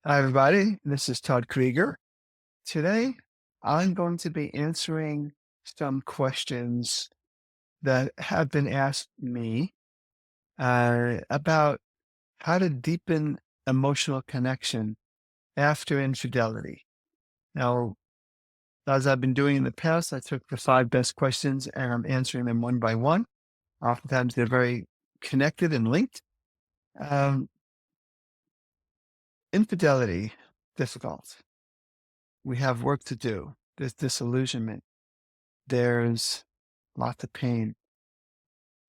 Hi, everybody. This is Todd Creager. Today, I'm going to be answering some questions that have been asked me about how to deepen emotional connection after infidelity. Now, as I've been doing in the past, I took the 5 best questions and I'm answering them one by one. Oftentimes, they're very connected and linked. Um, Infidelity, difficult. We have work to do. There's disillusionment. There's lots of pain.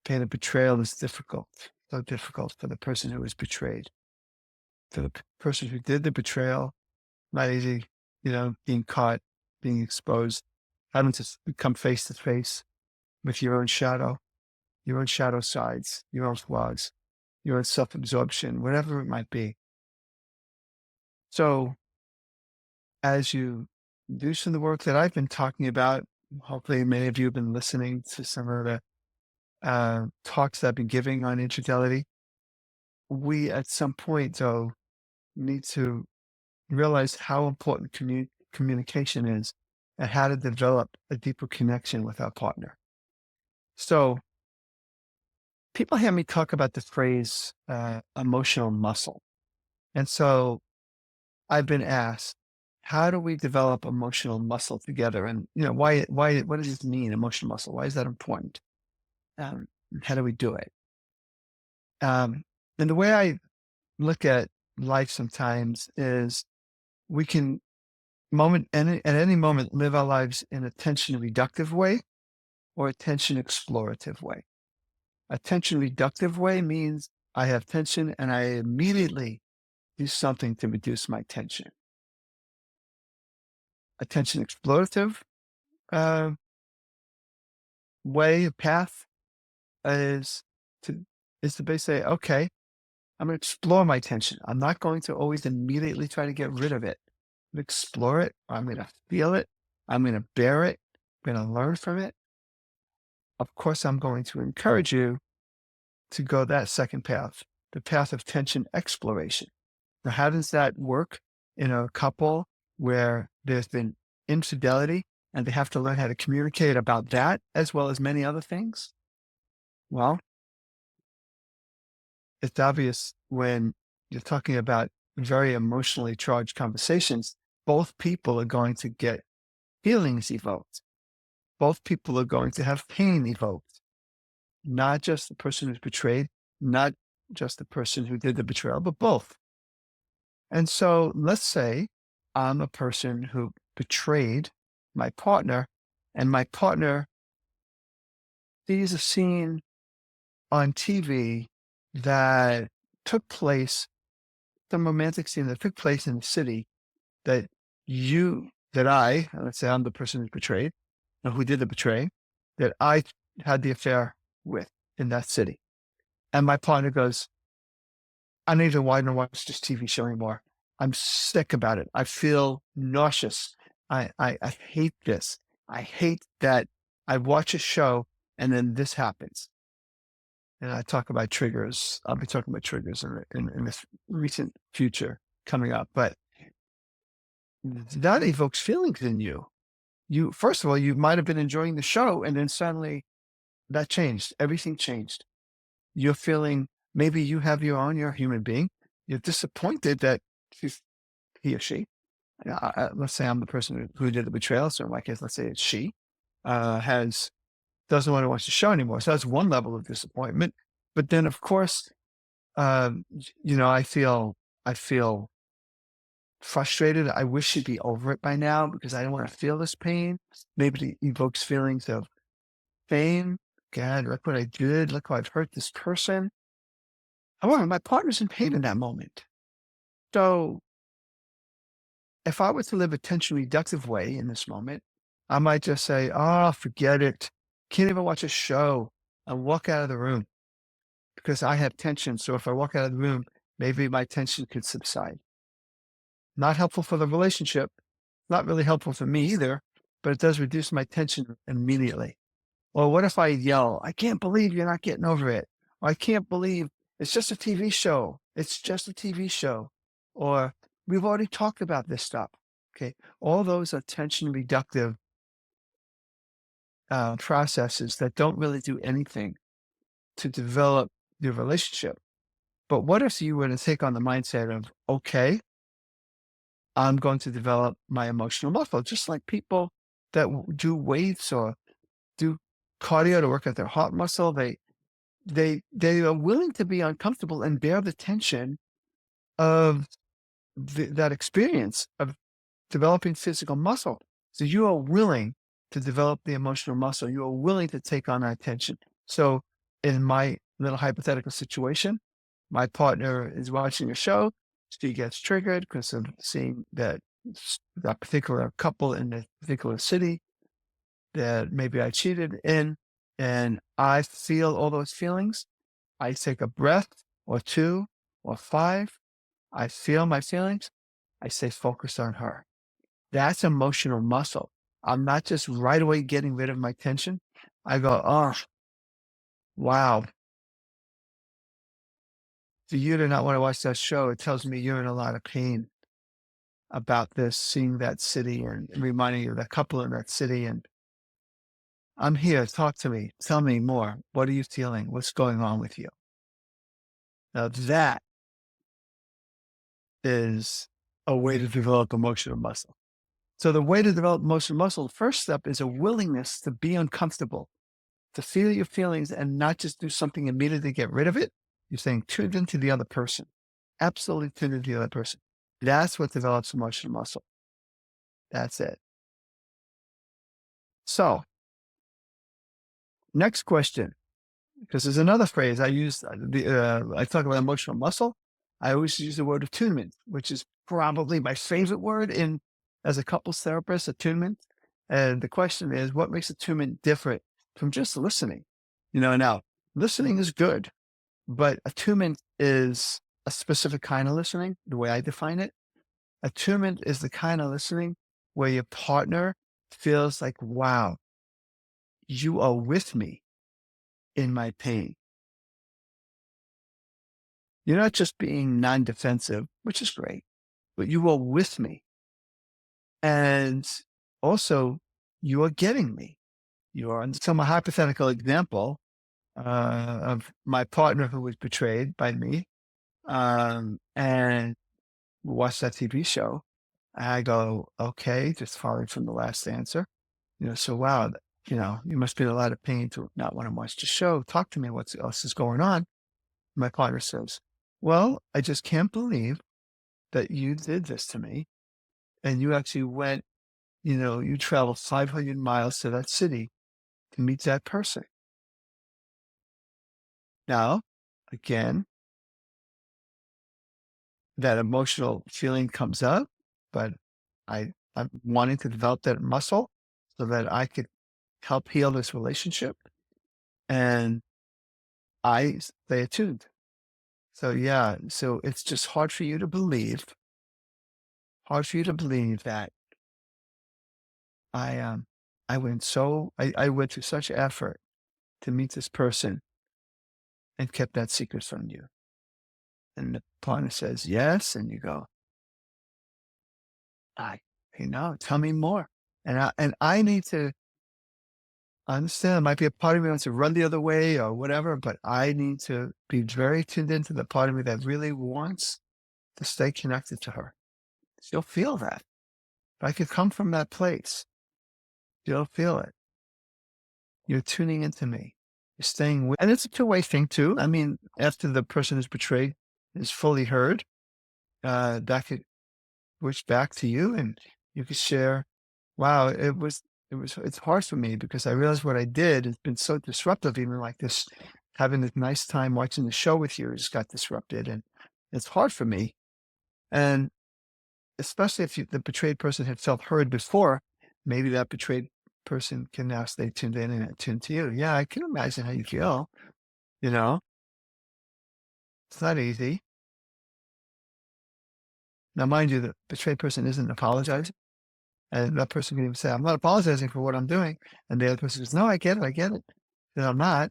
Pain of betrayal is difficult, so difficult for the person who was betrayed. For the person who did the betrayal, not easy, being caught, being exposed, having to come face to face with your own shadow sides, your own flaws, your own self absorption, whatever it might be. So, as you do some of the work that I've been talking about, hopefully many of you have been listening to some of the talks that I've been giving on infidelity. We, at some point, though, need to realize how important communication is and how to develop a deeper connection with our partner. So, people hear me talk about the phrase emotional muscle. And so, I've been asked, how do we develop emotional muscle together? And, what does this mean, emotional muscle? Why is that important? Um, how do we do it? Um, and the way I look at life sometimes is we can at any moment live our lives in a tension reductive way or a tension explorative way. A tension reductive way means I have tension and I immediately do something to reduce my tension. A tension explorative uh, path is to basically say, okay, I'm going to explore my tension. I'm not going to always immediately try to get rid of it. Explore it. I'm going to feel it. I'm going to bear it. I'm going to learn from it. Of course, I'm going to encourage you to go that second path, the path of tension exploration. Now, how does that work in a couple where there's been infidelity and they have to learn how to communicate about that as well as many other things? Well, it's obvious when you're talking about very emotionally charged conversations, both people are going to get feelings evoked. Both people are going to have pain evoked, not just the person who's betrayed, not just the person who did the betrayal, but both. And so let's say I'm a person who betrayed my partner, and my partner sees a scene on TV that took place, some romantic scene that took place in the city that let's say I'm the person who's betrayed, or who did the betraying, that I had the affair with in that city. And my partner goes, I need to want to watch this TV show anymore. I'm sick about it. I feel nauseous. I hate this. I hate that I watch a show and then this happens. And I talk about triggers. I'll be talking about triggers in this recent future coming up. But that evokes feelings in you. First of all, you might have been enjoying the show and then suddenly that changed. Everything changed. You're feeling, maybe you're a human being. You're disappointed that he or she, let's say I'm the person who did the betrayal. So in my case, let's say it's she, doesn't want to watch the show anymore. So that's one level of disappointment. But then of course, I feel frustrated. I wish she'd be over it by now because I don't want to feel this pain. Maybe it evokes feelings of fame. God, look what I did. Look how I've hurt this person. However, my partner's in pain in that moment. So if I were to live a tension reductive way in this moment, I might just say, oh, forget it. Can't even watch a show and walk out of the room because I have tension. So if I walk out of the room, maybe my tension could subside. Not helpful for the relationship, not really helpful for me either, but it does reduce my tension immediately. Or what if I yell, I can't believe you're not getting over it. Or I can't believe it's just a TV show. It's just a TV show. Or We've already talked about this stuff. Okay. All those are tension reductive processes that don't really do anything to develop your relationship. But what if you were to take on the mindset of, okay, I'm going to develop my emotional muscle, just like people that do weights or do cardio to work out their heart muscle. They are willing to be uncomfortable and bear the tension of that experience of developing physical muscle. So you are willing to develop the emotional muscle. You are willing to take on that tension. So in my little hypothetical situation, my partner is watching a show. She gets triggered because of seeing that particular couple in a particular city that maybe I cheated in, and I feel all those feelings. I take a breath or two or five. I feel my feelings. I stay focused on her. That's emotional muscle. I'm not just right away getting rid of my tension. I go, oh, wow. For you to not want to watch that show, it tells me you're in a lot of pain about this, seeing that city and reminding you of that couple in that city. And I'm here. Talk to me. Tell me more. What are you feeling? What's going on with you? Now, that is a way to develop emotional muscle. So, the way to develop emotional muscle, the first step is a willingness to be uncomfortable, to feel your feelings and not just do something immediately to get rid of it. You're saying tuned into the other person, absolutely tuned into the other person. That's what develops emotional muscle. That's it. So, next question, because there's another phrase I use. I talk about emotional muscle. I always use the word attunement, which is probably my favorite word in as a couples therapist. Attunement, and the question is, what makes attunement different from just listening? Now listening is good, but attunement is a specific kind of listening. The way I define it, attunement is the kind of listening where your partner feels like, wow, you are with me in my pain. You're not just being non-defensive, which is great, but you are with me. And also, you are getting me. You are. And so, my hypothetical example of my partner who was betrayed by me, and watched that TV show. I go, okay, just following from the last answer. So wow, you must be in a lot of pain to not want to watch the show. Talk to me. What else is going on? My partner says, well, I just can't believe that you did this to me. And you actually went, you traveled 500 miles to that city to meet that person. Now, again, that emotional feeling comes up, but I'm wanting to develop that muscle so that I could help heal this relationship. And I stay attuned. So yeah, so it's just hard for you to believe that I I went through such effort to meet this person and kept that secret from you. And the partner says yes, and you go, I tell me more. And I need to understand. There might be a part of me wants to run the other way or whatever, but I need to be very tuned into the part of me that really wants to stay connected to her. She'll feel that. If I could come from that place, you'll feel it. You're tuning into me. You're staying with, and it's a two-way thing too. I mean, after the person who's betrayed is fully heard, that could switch back to you and you could share, wow, it's hard for me because I realized what I did has been so disruptive, even like this, having this nice time watching the show with you just got disrupted. And it's hard for me. And especially if the betrayed person had felt heard before, maybe that betrayed person can now stay tuned in and attuned to you. Yeah, I can imagine how you feel. You know, it's not easy. Now, mind you, the betrayed person isn't apologizing. And that person can even say, I'm not apologizing for what I'm doing. And the other person says, no, I get it. I get it. And I'm not.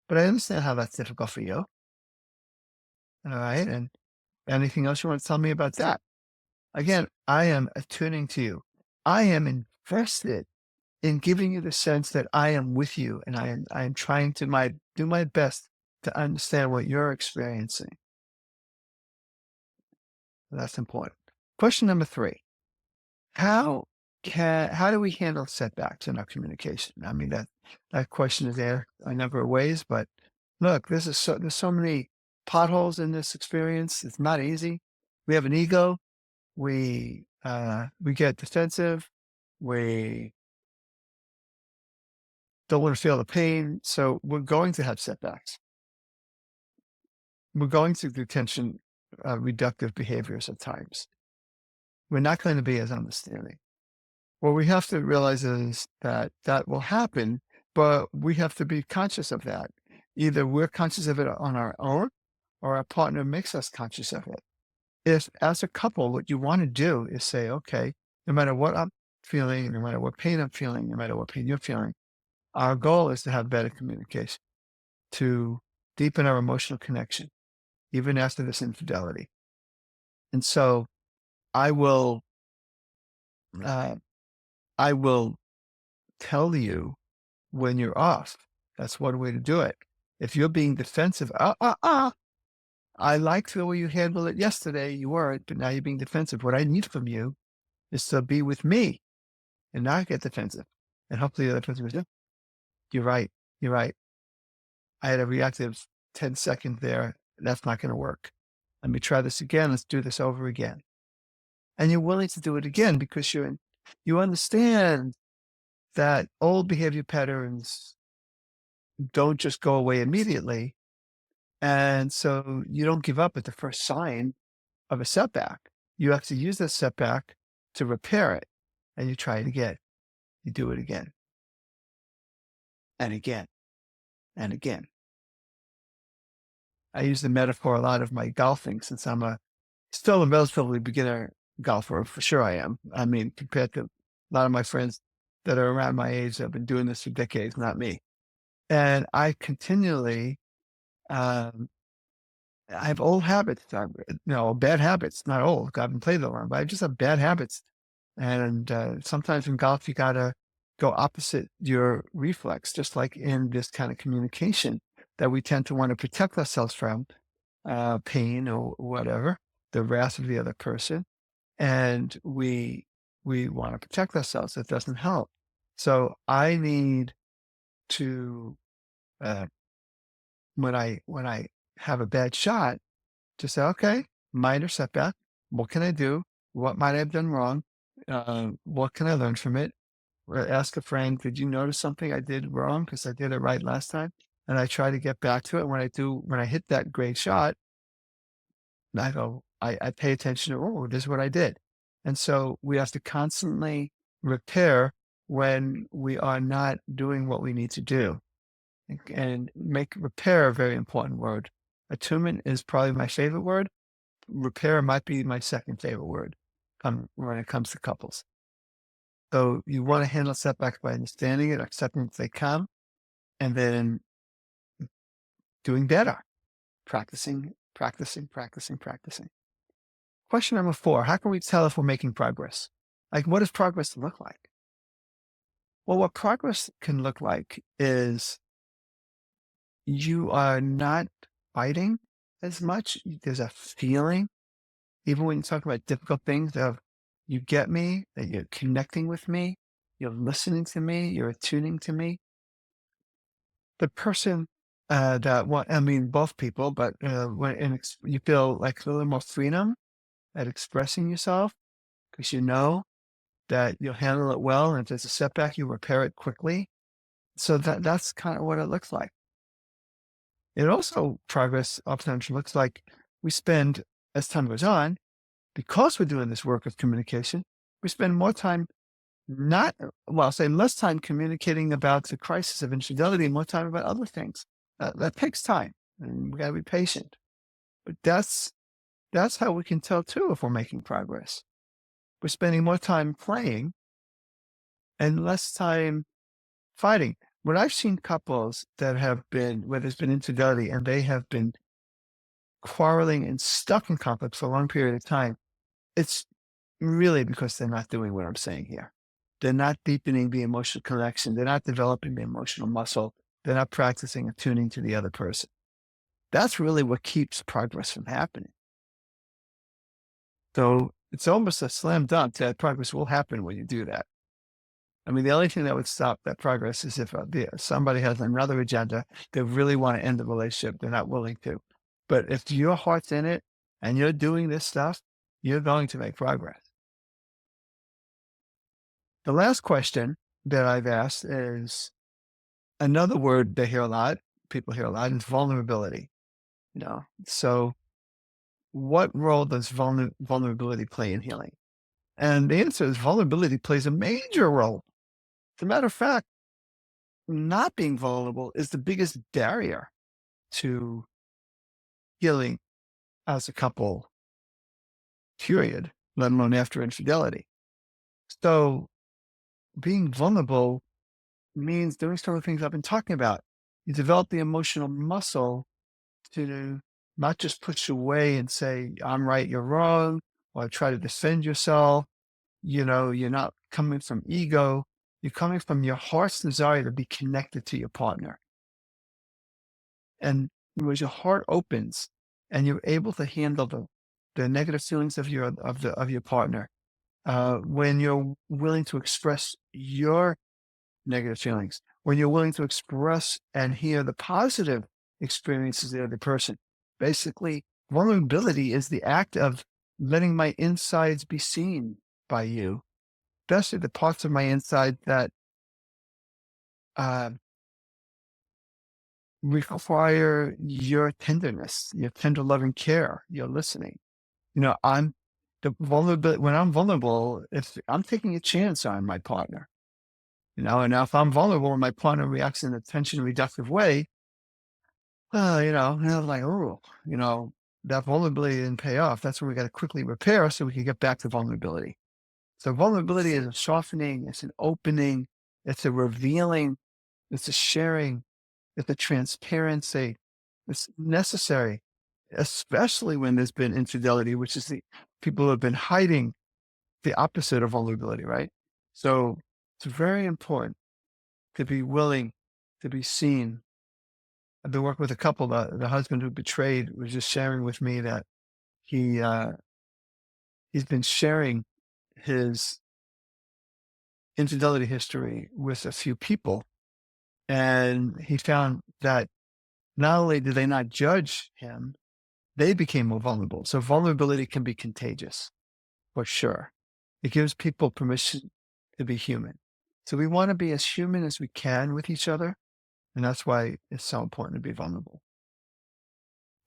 But I understand how that's difficult for you. All right. And anything else you want to tell me about that? Again, I am attuning to you. I am invested in giving you the sense that I am with you and I am trying to do my best to understand what you're experiencing. That's important. Question number 3. How how do we handle setbacks in our communication? I mean, that question is there a number of ways, but look, there's so many potholes in this experience. It's not easy. We have an ego. We get defensive. We don't want to feel the pain. So we're going to have setbacks. We're going to do tension reductive behaviors at times. We're not going to be as understanding. What we have to realize is that that will happen, but we have to be conscious of that. Either we're conscious of it on our own or our partner makes us conscious of it. If, as a couple, what you want to do is say, okay, no matter what I'm feeling, no matter what pain I'm feeling, no matter what pain you're feeling, our goal is to have better communication, to deepen our emotional connection, even after this infidelity. And so I will, uh, I will tell you when you're off. That's one way to do it. If you're being defensive, I liked the way you handled it yesterday. You weren't, but now you're being defensive. What I need from you is to be with me and not get defensive. And hopefully the other person goes, yeah, you're right. You're right. I had a reactive 10 seconds there. That's not going to work. Let me try this again. Let's do this over again. And you're willing to do it again because you understand that old behavior patterns don't just go away immediately. And so you don't give up at the first sign of a setback. You have to use that setback to repair it. And you try it again. You do it again and again and again. I use the metaphor a lot of my golfing since I'm still a relatively beginner golfer. For sure I am. I mean, compared to a lot of my friends that are around my age that have been doing this for decades, not me. And I continually, um, I have old habits, bad habits, not old. I haven't played that long, but I just have bad habits. And sometimes in golf, you got to go opposite your reflex, just like in this kind of communication that we tend to want to protect ourselves from pain or whatever, the wrath of the other person. And we want to protect ourselves. It doesn't help. So I need to, uh, when I have a bad shot, to say, okay, minor setback. What can I do? What might I have done wrong? What can I learn from it? Or ask a friend, did you notice something I did wrong? Because I did it right last time. And I try to get back to it. When I hit that great shot, I pay attention to, oh, this is what I did. And so we have to constantly repair when we are not doing what we need to do and make repair a very important word. Attunement is probably my favorite word. Repair might be my second favorite word when it comes to couples. So you want to handle setbacks by understanding it, accepting that they come, and then doing better, practicing, practicing, practicing, practicing. Question number 4, how can we tell if we're making progress? Like, what does progress look like? Well, what progress can look like is you are not fighting as much. There's a feeling, even when you talk about difficult things, of you get me, that you're connecting with me, you're listening to me, you're attuning to me. The person I mean, both people, but you feel like a little more freedom at expressing yourself because you know that you'll handle it well. And if there's a setback, you repair it quickly. So that's kind of what it looks like. It also, progress oftentimes looks like we spend, as time goes on, because we're doing this work of communication, we spend more time not, well, I'll say less time communicating about the crisis of infidelity and more time about other things. That takes time and we got to be patient. But that's how we can tell too if we're making progress. We're spending more time playing and less time fighting. When I've seen couples that have been, where there's been infidelity and they have been quarreling and stuck in conflict for a long period of time, it's really because they're not doing what I'm saying here. They're not deepening the emotional connection. They're not developing the emotional muscle. They're not practicing attuning to the other person. That's really what keeps progress from happening. So it's almost a slam dunk that progress will happen when you do that. I mean, the only thing that would stop that progress is if somebody has another agenda. They really want to end the relationship. They're not willing to. But if your heart's in it and you're doing this stuff, you're going to make progress. The last question that I've asked is another word they hear a lot, people hear a lot, is vulnerability. So what role does vulnerability play in healing? And the answer is vulnerability plays a major role. As a matter of fact, not being vulnerable is the biggest barrier to healing as a couple, period, let alone after infidelity. So being vulnerable means doing some of the things I've been talking about. You develop the emotional muscle to not just push away and say, I'm right, you're wrong, or try to defend yourself. You're not coming from ego. You're coming from your heart's desire to be connected to your partner. And as your heart opens and you're able to handle the negative feelings of your partner, when you're willing to express your negative feelings, when you're willing to express and hear the positive experiences of the other person. Basically, vulnerability is the act of letting my insides be seen by you, especially the parts of my inside that uh, require your tenderness, your tender loving care, your listening. I'm the vulnerability when I'm vulnerable, if I'm taking a chance on my partner, and now if I'm vulnerable and my partner reacts in a tension reductive way, and I'm like, oh, that vulnerability didn't pay off. That's what we got to quickly repair so we can get back to vulnerability. So vulnerability is a softening, it's an opening, it's a revealing, it's a sharing, it's a transparency. It's necessary, especially when there's been infidelity, which is the people who have been hiding the opposite of vulnerability, right? So it's very important to be willing to be seen. I've been working with a couple. The husband who betrayed was just sharing with me that he he's been sharing his infidelity history with a few people, and he found that not only did they not judge him, they became more vulnerable. So vulnerability can be contagious, for sure. It gives people permission to be human. So we want to be as human as we can with each other, and that's why it's so important to be vulnerable.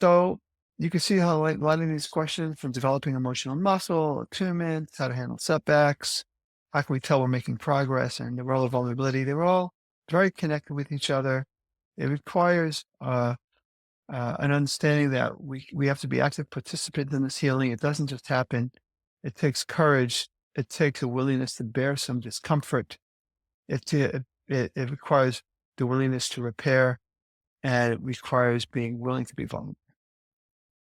So you can see how like, a lot of these questions from developing emotional muscle, attunement, how to handle setbacks, how can we tell we're making progress, and the role of vulnerability, they're all very connected with each other. It requires an understanding that we have to be active participants in this healing. It doesn't just happen. It takes courage. It takes a willingness to bear some discomfort. It requires the willingness to repair, and it requires being willing to be vulnerable.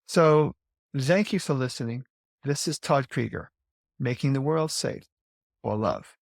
So thank you for listening. This is Todd Creager, making the world safe for love.